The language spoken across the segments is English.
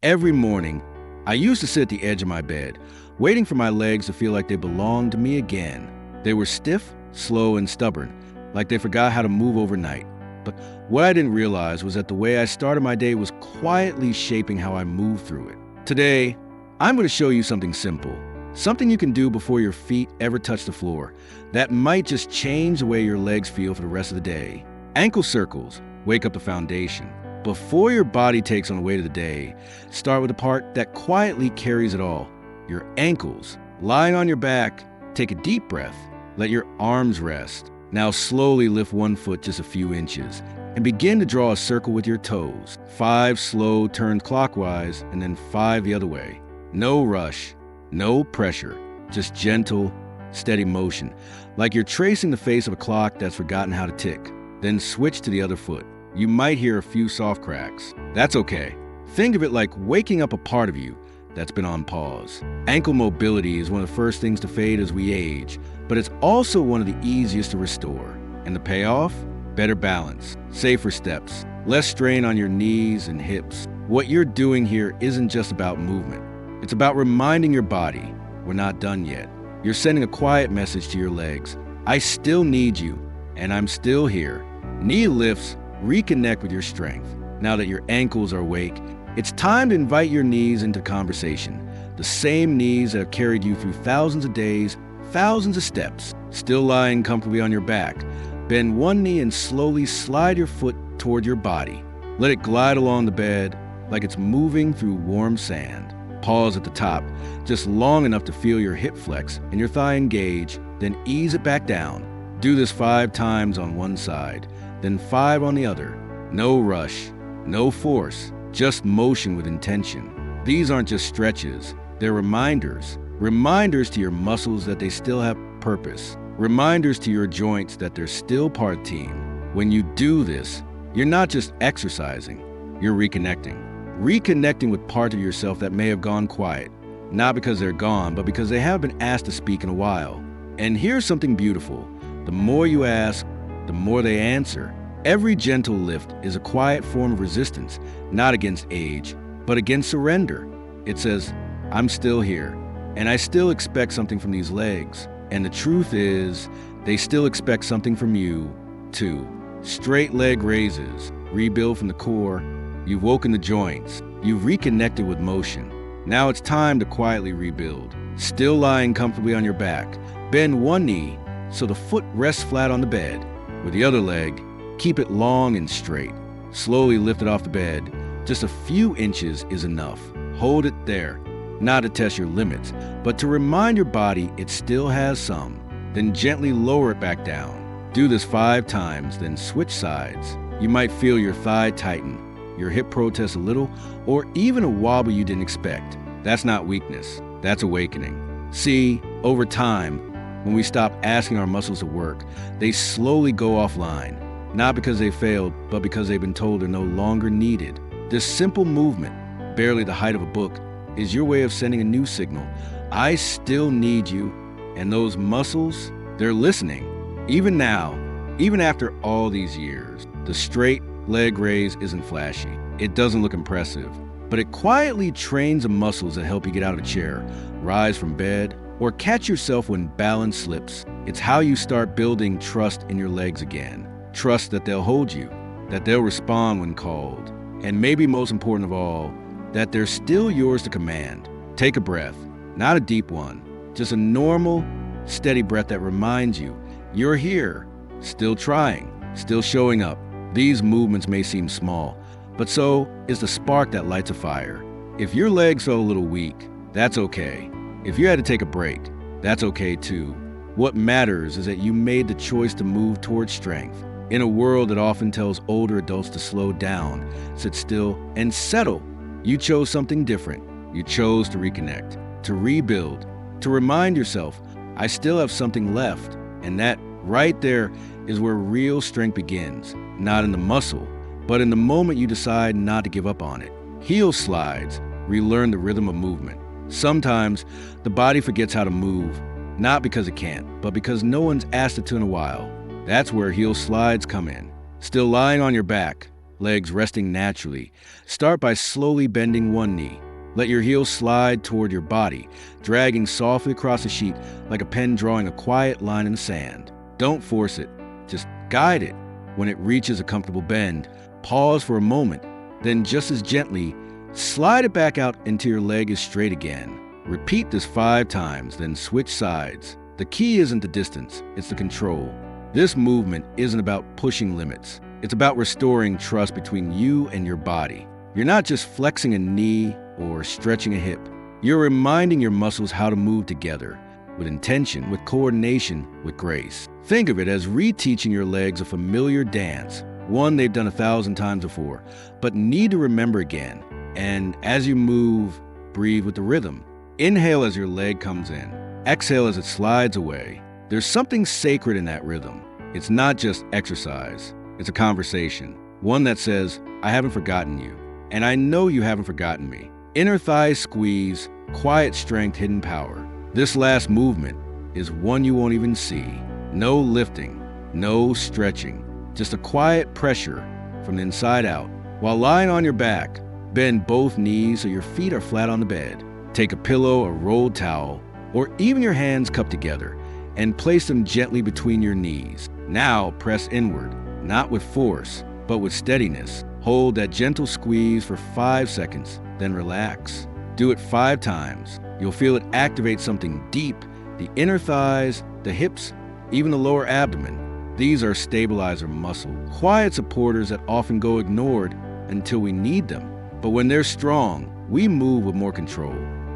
Every morning, I used to sit at the edge of my bed, waiting for my legs to feel like they belonged to me again. They were stiff, slow, and stubborn, like they forgot how to move overnight. But what I didn't realize was that the way I started my day was quietly shaping how I moved through it. Today, I'm going to show you something simple, something you can do before your feet ever touch the floor that might just change the way your legs feel for the rest of the day. Ankle circles wake up the foundation. Before your body takes on the weight of the day, start with the part that quietly carries it all, your ankles. Lying on your back, take a deep breath. Let your arms rest. Now slowly lift one foot just a few inches and begin to draw a circle with your toes. 5 slow turns clockwise and then 5 the other way. No rush, no pressure, just gentle, steady motion, like you're tracing the face of a clock that's forgotten how to tick. Then switch to the other foot. You might hear a few soft cracks. That's okay. Think of it like waking up a part of you that's been on pause. Ankle mobility is one of the first things to fade as we age, but it's also one of the easiest to restore. And the payoff? Better balance, safer steps, less strain on your knees and hips. What you're doing here isn't just about movement. It's about reminding your body, we're not done yet. You're sending a quiet message to your legs. I still need you, and I'm still here. Knee lifts, reconnect with your strength. Now that your ankles are awake, it's time to invite your knees into conversation. The same knees that have carried you through thousands of days, thousands of steps. Still lying comfortably on your back, bend one knee and slowly slide your foot toward your body. Let it glide along the bed like it's moving through warm sand. Pause at the top, just long enough to feel your hip flex and your thigh engage, then ease it back down. Do this 5 times on one side, then 5 on the other. No rush, no force, just motion with intention. These aren't just stretches, they're reminders. Reminders to your muscles that they still have purpose. Reminders to your joints that they're still part of the team. When you do this, you're not just exercising, you're reconnecting. Reconnecting with parts of yourself that may have gone quiet, not because they're gone, but because they haven't been asked to speak in a while. And here's something beautiful. The more you ask, the more they answer. Every gentle lift is a quiet form of resistance, not against age, but against surrender. It says, I'm still here, and I still expect something from these legs. And the truth is, they still expect something from you, too. Straight leg raises, rebuild from the core. You've woken the joints. You've reconnected with motion. Now it's time to quietly rebuild. Still lying comfortably on your back, bend one knee so the foot rests flat on the bed. With the other leg, keep it long and straight. Slowly lift it off the bed. Just a few inches is enough. Hold it there, not to test your limits, but to remind your body it still has some. Then gently lower it back down. Do this 5 times, then switch sides. You might feel your thigh tighten, your hip protest a little, or even a wobble you didn't expect. That's not weakness, that's awakening. See, over time, when we stop asking our muscles to work, they slowly go offline. Not because they failed, but because they've been told they're no longer needed. This simple movement, barely the height of a book, is your way of sending a new signal. I still need you, and those muscles, they're listening. Even now, even after all these years, the straight leg raise isn't flashy. It doesn't look impressive, but it quietly trains the muscles that help you get out of a chair, rise from bed, or catch yourself when balance slips. It's how you start building trust in your legs again. Trust that they'll hold you, that they'll respond when called, and maybe most important of all, that they're still yours to command. Take a breath, not a deep one, just a normal, steady breath that reminds you you're here, still trying, still showing up. These movements may seem small, but so is the spark that lights a fire. If your legs felt a little weak, that's okay. If you had to take a break, that's okay too. What matters is that you made the choice to move towards strength. In a world that often tells older adults to slow down, sit still, and settle, you chose something different. You chose to reconnect, to rebuild, to remind yourself, I still have something left. And that right there is where real strength begins, not in the muscle, but in the moment you decide not to give up on it. Heel slides, relearn the rhythm of movement. Sometimes the body forgets how to move, not because it can't, but because no one's asked it to in a while. That's where heel slides come in. Still lying on your back, legs resting naturally. Start by slowly bending one knee. Let your heel slide toward your body, dragging softly across the sheet like a pen drawing a quiet line in the sand. Don't force it, just guide it. When it reaches a comfortable bend, pause for a moment, then just as gently, slide it back out until your leg is straight again. Repeat this 5 times, then switch sides. The key isn't the distance, it's the control. This movement isn't about pushing limits. It's about restoring trust between you and your body. You're not just flexing a knee or stretching a hip. You're reminding your muscles how to move together, with intention, with coordination, with grace. Think of it as reteaching your legs a familiar dance, one they've done 1,000 times before, but need to remember again. And as you move, breathe with the rhythm. Inhale as your leg comes in. Exhale as it slides away. There's something sacred in that rhythm. It's not just exercise. It's a conversation. One that says, I haven't forgotten you. And I know you haven't forgotten me. Inner thigh squeeze, quiet strength, hidden power. This last movement is one you won't even see. No lifting, no stretching, just a quiet pressure from the inside out. While lying on your back, bend both knees so your feet are flat on the bed. Take a pillow, a rolled towel, or even your hands cupped together, and place them gently between your knees. Now press inward, not with force, but with steadiness. Hold that gentle squeeze for 5 seconds, then relax. Do it 5 times. You'll feel it activate something deep, the inner thighs, the hips, even the lower abdomen. These are stabilizer muscle, quiet supporters that often go ignored until we need them. But when they're strong, we move with more control.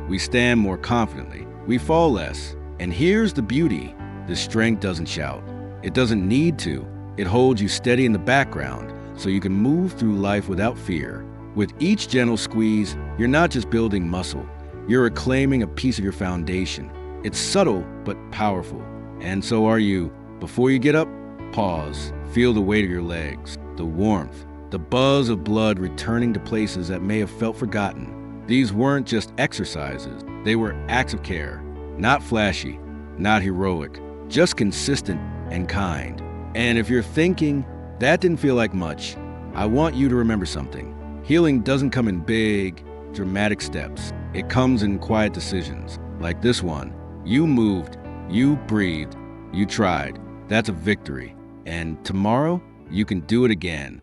We stand more confidently. We fall less. And here's the beauty. The strength doesn't shout. It doesn't need to. It holds you steady in the background so you can move through life without fear. With each gentle squeeze, you're not just building muscle. You're reclaiming a piece of your foundation. It's subtle but powerful. And so are you. Before you get up, pause. Feel the weight of your legs, the warmth, the buzz of blood returning to places that may have felt forgotten. These weren't just exercises. They were acts of care. Not flashy, not heroic, just consistent and kind. And if you're thinking, that didn't feel like much, I want you to remember something. Healing doesn't come in big, dramatic steps. It comes in quiet decisions, like this one. You moved, you breathed, you tried. That's a victory. And tomorrow, you can do it again.